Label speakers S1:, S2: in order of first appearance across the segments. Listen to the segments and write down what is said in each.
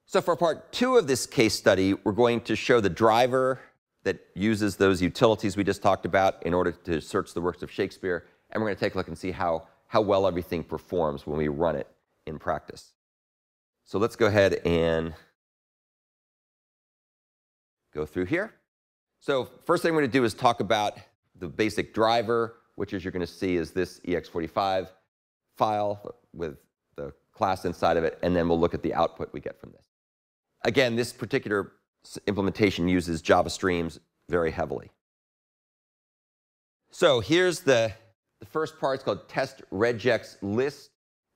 S1: So for part 2 of this case study, we're going to show the driver that uses those utilities we just talked about in order to search the works of Shakespeare. And we're going to take a look and see how well everything performs when we run it in practice. So let's go ahead and go through here. So first thing we're going to do is talk about the basic driver, which, as you're going to see, is this ex45 file with the class inside of it. And then we'll look at the output we get from this. Again, this particular implementation uses Java streams very heavily. So here's the first part. It's called testRegexList.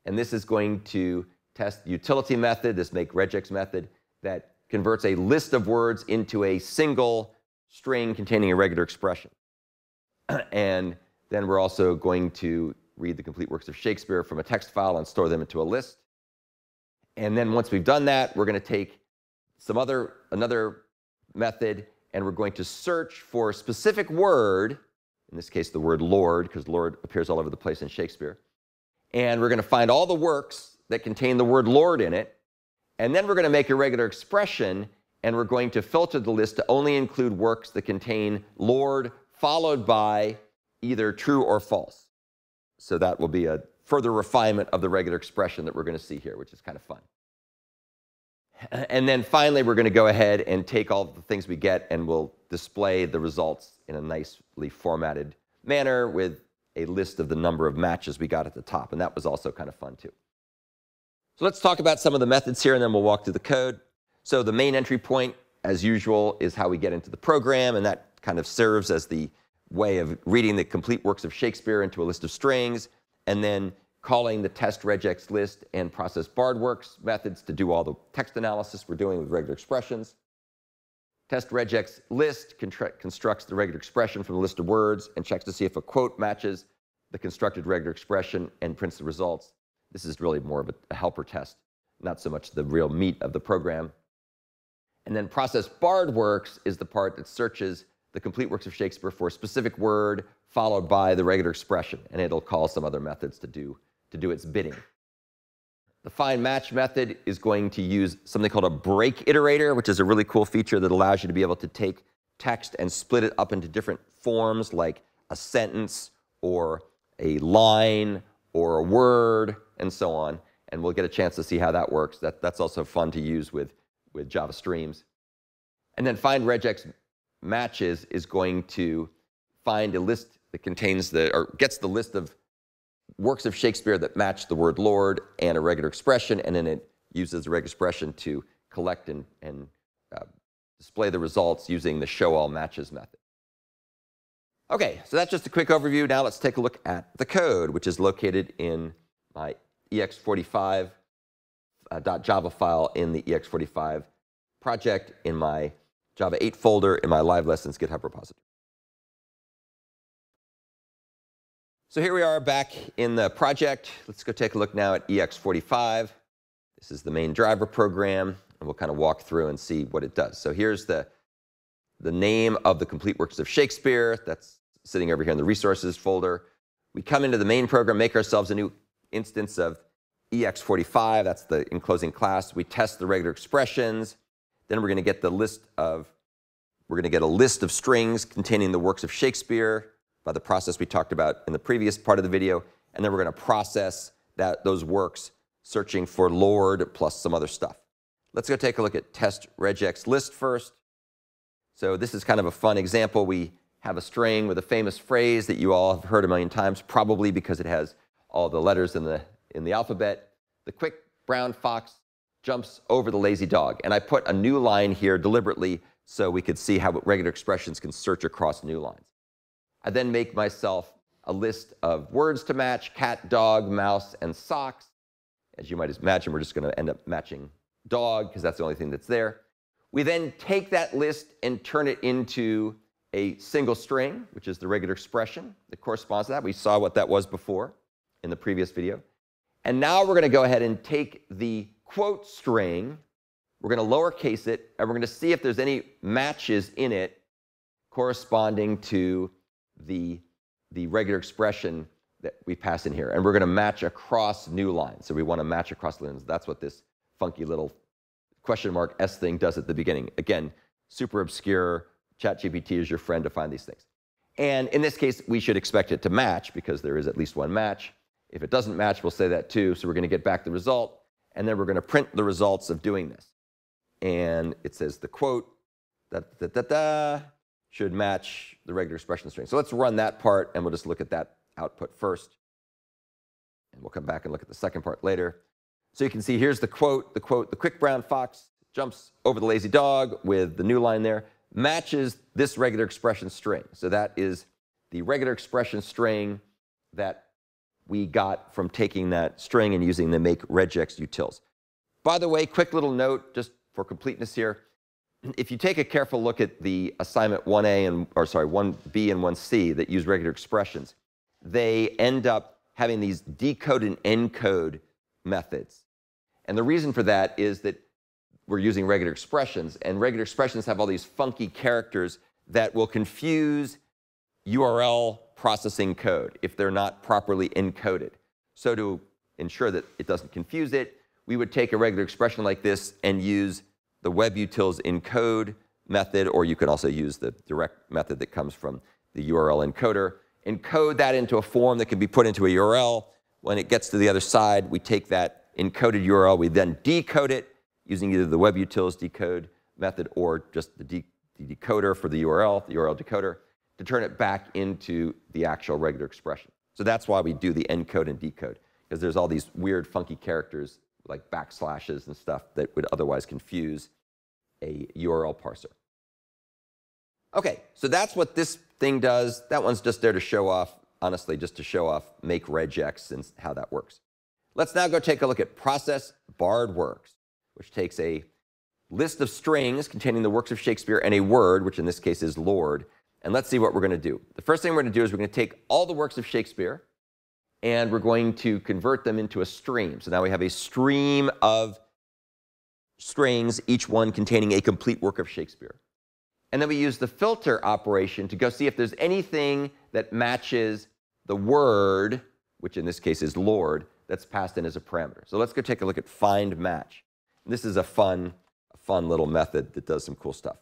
S1: And this is going to test the utility method, this makeRegex method, that converts a list of words into a single string containing a regular expression. And then we're also going to read the complete works of Shakespeare from a text file and store them into a list. And then once we've done that, we're going to take another method, and we're going to search for a specific word, in this case the word Lord, because Lord appears all over the place in Shakespeare. And we're going to find all the works that contain the word Lord in it. And then we're going to make a regular expression, and we're going to filter the list to only include works that contain Lord followed by either true or false. So that will be a further refinement of the regular expression that we're going to see here, which is kind of fun. And then finally, we're going to go ahead and take all the things we get, and we'll display the results in a nicely formatted manner with a list of the number of matches we got at the top. And that was also kind of fun, too. So let's talk about some of the methods here, and then we'll walk through the code. So the main entry point, as usual, is how we get into the program, and that kind of serves as the way of reading the complete works of Shakespeare into a list of strings, and then calling the testRegexList and processBardWorks methods to do all the text analysis we're doing with regular expressions. testRegexList constructs the regular expression from the list of words and checks to see if a quote matches the constructed regular expression and prints the results. This is really more of a helper test, not so much the real meat of the program. And then processBardWorks is the part that searches the complete works of Shakespeare for a specific word followed by the regular expression, and it'll call some other methods to do its bidding. The find match method is going to use something called a BreakIterator, which is a really cool feature that allows you to be able to take text and split it up into different forms, like a sentence or a line or a word and so on. And we'll get a chance to see how that works. That's also fun to use with Java streams. And then find regex matches is going to find a list that contains gets the list of works of Shakespeare that match the word Lord and a regular expression, and then it uses the regular expression to collect and display the results using the show all matches method. Okay, so that's just a quick overview. Now let's take a look at the code, which is located in my ex45.java file in the ex45 project in my Java 8 folder in my live lessons GitHub repository. So here we are back in the project. Let's go take a look now at ex45. This is the main driver program, and we'll kind of walk through and see what it does. So here's the name of the complete works of Shakespeare. That's sitting over here in the resources folder. We come into the main program, make ourselves a new instance of ex45. That's the enclosing class. We test the regular expressions. Then we're going to get a list of strings containing the works of Shakespeare by the process we talked about in the previous part of the video. And then we're going to process those works, searching for Lord plus some other stuff. Let's go take a look at testRegexList first. So this is kind of a fun example. We have a string with a famous phrase that you all have heard a million times, probably because it has all the letters in the alphabet. The quick brown fox jumps over the lazy dog. And I put a new line here deliberately so we could see how regular expressions can search across new lines. I then make myself a list of words to match: cat, dog, mouse, and socks. As you might imagine, we're just going to end up matching dog because that's the only thing that's there. We then take that list and turn it into a single string, which is the regular expression that corresponds to that. We saw what that was before in the previous video. And now we're going to go ahead and take the quote string, we're going to lowercase it, and we're going to see if there's any matches in it corresponding to the regular expression that we pass in here. And we're going to match across new lines. So we want to match across lines. That's what this funky little question mark S thing does at the beginning. Again, super obscure. ChatGPT is your friend to find these things. And in this case, we should expect it to match because there is at least one match. If it doesn't match, we'll say that too. So we're going to get back the result, and then we're going to print the results of doing this. And it says the quote should match the regular expression string. So let's run that part, and we'll just look at that output first. And we'll come back and look at the second part later. So you can see here's the quote. The quick brown fox jumps over the lazy dog with the new line there, matches this regular expression string. So that is the regular expression string that we got from taking that string and using the make regex utils. By the way, quick little note, just for completeness here. If you take a careful look at the assignment 1A and 1B and 1C that use regular expressions, they end up having these decode and encode methods. And the reason for that is that we're using regular expressions, and regular expressions have all these funky characters that will confuse URL processing code if they're not properly encoded. So to ensure that it doesn't confuse it, we would take a regular expression like this and use the web utils encode method, or you could also use the direct method that comes from the URL encoder. Encode that into a form that can be put into a URL. When it gets to the other side, we take that encoded URL, we then decode it using either the web utils decode method or just the decoder for the URL decoder, to turn it back into the actual regular expression. So that's why we do the encode and decode, because there's all these weird, funky characters like backslashes and stuff that would otherwise confuse a URL parser. OK, so that's what this thing does. That one's just there to show off, honestly, just to show off make regex and how that works. Let's now go take a look at processBardWorks, which takes a list of strings containing the works of Shakespeare and a word, which in this case is Lord. And let's see what we're going to do. The first thing we're going to do is we're going to take all the works of Shakespeare, and we're going to convert them into a stream. So now we have a stream of strings, each one containing a complete work of Shakespeare. And then we use the filter operation to go see if there's anything that matches the word, which in this case is Lord, that's passed in as a parameter. So let's go take a look at find match. And this is a fun little method that does some cool stuff.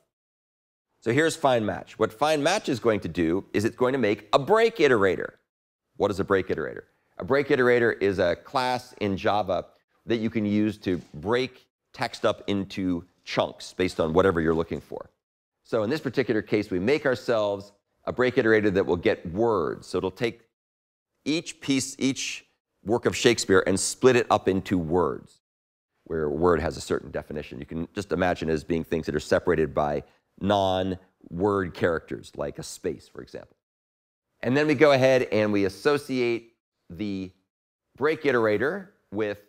S1: So here's find match. What find match is going to do is it's going to make a break iterator. What is a break iterator? A break iterator is a class in Java that you can use to break text up into chunks based on whatever you're looking for. So in this particular case, we make ourselves a break iterator that will get words. So it'll take each work of Shakespeare and split it up into words, where a word has a certain definition. You can just imagine it as being things that are separated by non-word characters, like a space, for example. And then we go ahead and we associate the break iterator with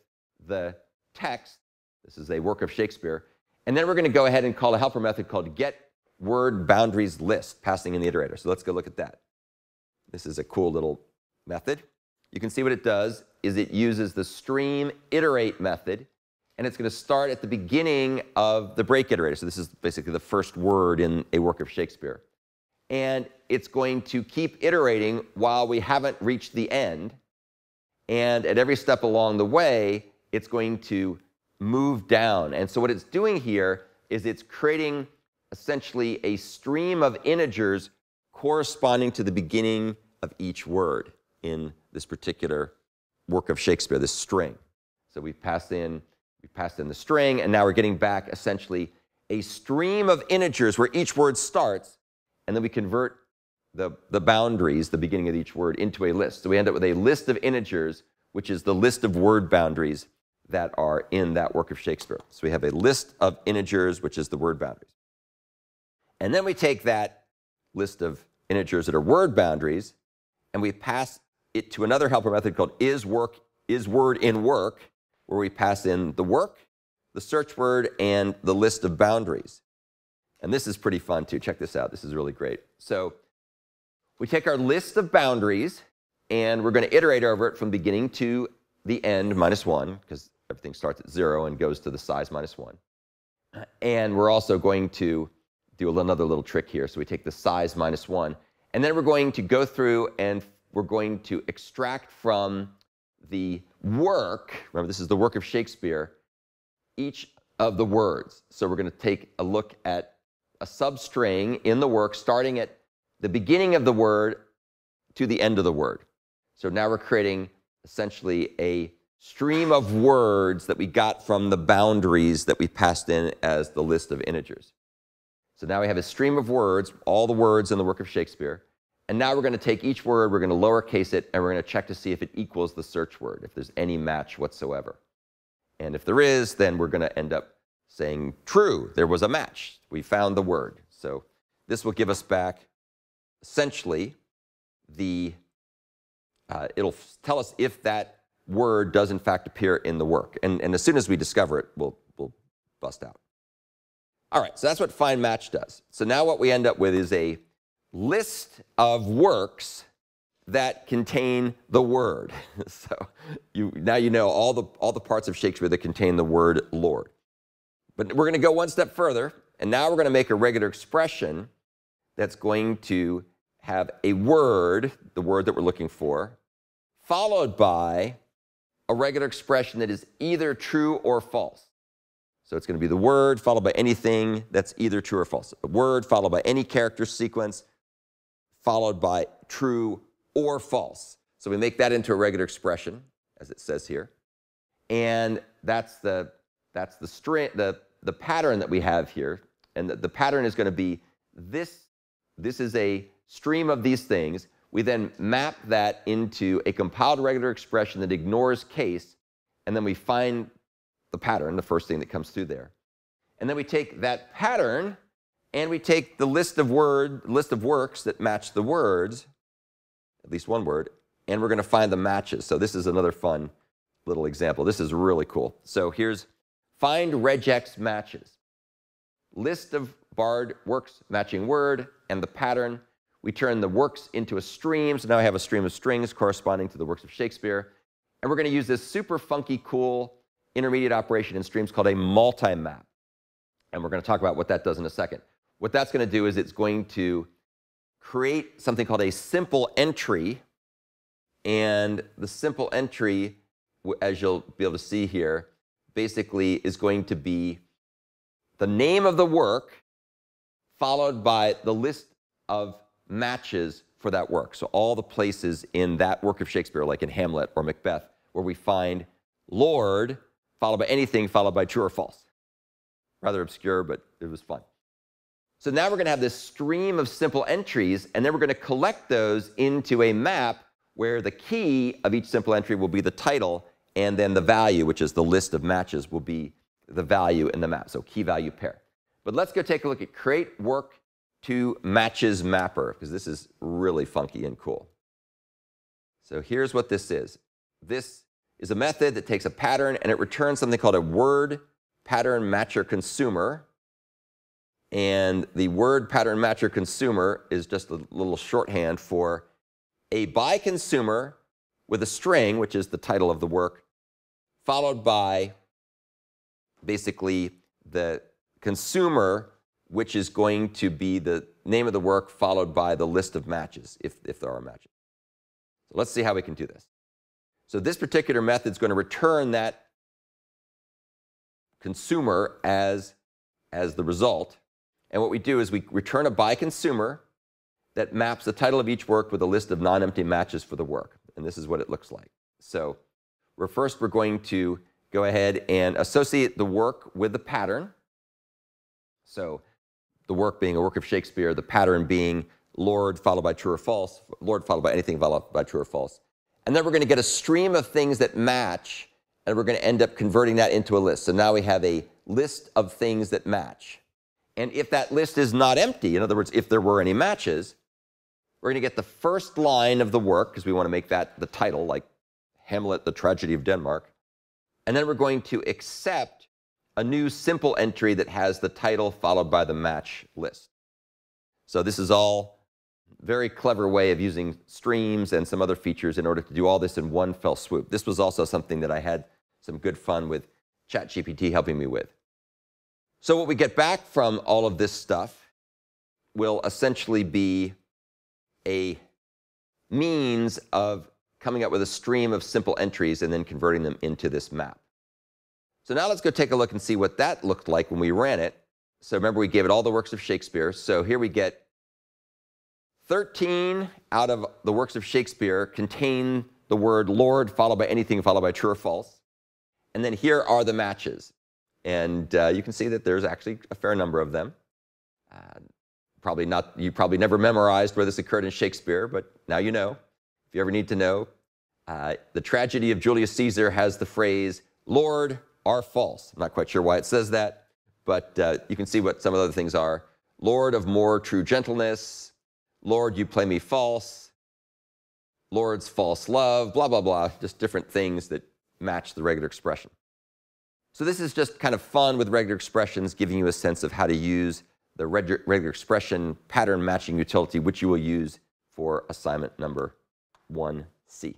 S1: the text. This is a work of Shakespeare. And then we're going to go ahead and call a helper method called getWordBoundariesList, passing in the iterator. So let's go look at that. This is a cool little method. You can see what it does is it uses the stream iterate method, and it's going to start at the beginning of the break iterator. So this is basically the first word in a work of Shakespeare. And it's going to keep iterating while we haven't reached the end. And at every step along the way, it's going to move down. And so what it's doing here is it's creating essentially a stream of integers corresponding to the beginning of each word in this particular work of Shakespeare, this string. So we passed in the string, and now we're getting back essentially a stream of integers where each word starts, and then we convert the boundaries, the beginning of each word, into a list. So we end up with a list of integers, which is the list of word boundaries that are in that work of Shakespeare. So we have a list of integers, which is the word boundaries. And then we take that list of integers that are word boundaries, and we pass it to another helper method called isWordInWork, where we pass in the work, the search word, and the list of boundaries. And this is pretty fun, too. Check this out. This is really great. So we take our list of boundaries, and we're going to iterate over it from beginning to the end -1, because everything starts at 0 and goes to the size -1. And we're also going to do another little trick here. So we take the size -1, and then we're going to go through and we're going to extract from the work, remember this is the work of Shakespeare, each of the words. So we're going to take a look at a substring in the work starting at the beginning of the word to the end of the word. So now we're creating essentially a stream of words that we got from the boundaries that we passed in as the list of integers. So now we have a stream of words, all the words in the work of Shakespeare. And now we're going to take each word, we're going to lowercase it, and we're going to check to see if it equals the search word, if there's any match whatsoever. And if there is, then we're going to end up saying true, there was a match. We found the word. So this will give us back essentially it'll tell us if that word does in fact appear in the work. And as soon as we discover it, we'll bust out. All right, so that's what find match does. So now what we end up with is a list of works that contain the word. So now you know all the parts of Shakespeare that contain the word Lord. But we're going to go one step further, and now we're going to make a regular expression that's going to have a word, the word that we're looking for, followed by a regular expression that is either true or false. So it's going to be the word followed by anything that's either true or false. A word followed by any character sequence followed by true or false. So we make that into a regular expression, as it says here. And that's the string, the pattern that we have here. And the pattern is going to be this is a stream of these things. We then map that into a compiled regular expression that ignores case, and then we find the pattern, the first thing that comes through there. And then we take that pattern and we take the list of works that match the words, at least one word, and we're going to find the matches. So this is another fun little example. This is really cool. So here's find regex matches. List of BreakIterator matching word and the pattern. We turn the works into a stream. So now I have a stream of strings corresponding to the works of Shakespeare. And we're going to use this super funky, cool intermediate operation in streams called a multi-map. And we're going to talk about what that does in a second. What that's going to do is it's going to create something called a simple entry. And the simple entry, as you'll be able to see here, basically is going to be the name of the work followed by the list of matches for that work. So all the places in that work of Shakespeare, like in Hamlet or Macbeth, where we find Lord followed by anything followed by true or false. Rather obscure, but it was fun. So now we're going to have this stream of simple entries, and then we're going to collect those into a map where the key of each simple entry will be the title, and then the value, which is the list of matches, will be the value in the map. So key value pair. But let's go take a look at create work to matches mapper, because this is really funky and cool. So here's what this is. This is a method that takes a pattern and it returns something called a word pattern matcher consumer. And the word pattern matcher consumer is just a little shorthand for a by consumer with a string, which is the title of the work, followed by basically the consumer, which is going to be the name of the work followed by the list of matches, if there are matches. So let's see how we can do this. So this particular method is going to return that consumer as the result. And what we do is we return a by consumer that maps the title of each work with a list of non-empty matches for the work. And this is what it looks like. So we're going to go ahead and associate the work with the pattern. So the work being a work of Shakespeare, the pattern being Lord followed by true or false, Lord followed by anything followed by true or false. And then we're going to get a stream of things that match, and we're going to end up converting that into a list. So now we have a list of things that match. And if that list is not empty, in other words, if there were any matches, we're going to get the first line of the work, because we want to make that the title, like Hamlet, the Tragedy of Denmark. And then we're going to accept a new simple entry that has the title followed by the match list. So this is all a very clever way of using streams and some other features in order to do all this in one fell swoop. This was also something that I had some good fun with ChatGPT helping me with. So what we get back from all of this stuff will essentially be a means of coming up with a stream of simple entries and then converting them into this map. So now let's go take a look and see what that looked like when we ran it. So remember, we gave it all the works of Shakespeare. So here we get 13 out of the works of Shakespeare contain the word Lord followed by anything followed by true or false. And then here are the matches. And you can see that there's actually a fair number of them. You probably never memorized where this occurred in Shakespeare, but now you know. If you ever need to know, the tragedy of Julius Caesar has the phrase, Lord are false. I'm not quite sure why it says that, but you can see what some of the other things are. Lord of more true gentleness, Lord, you play me false, Lord's false love, blah, blah, blah, just different things that match the regular expression. So this is just kind of fun with regular expressions, giving you a sense of how to use the regular expression pattern matching utility, which you will use for assignment number 1C.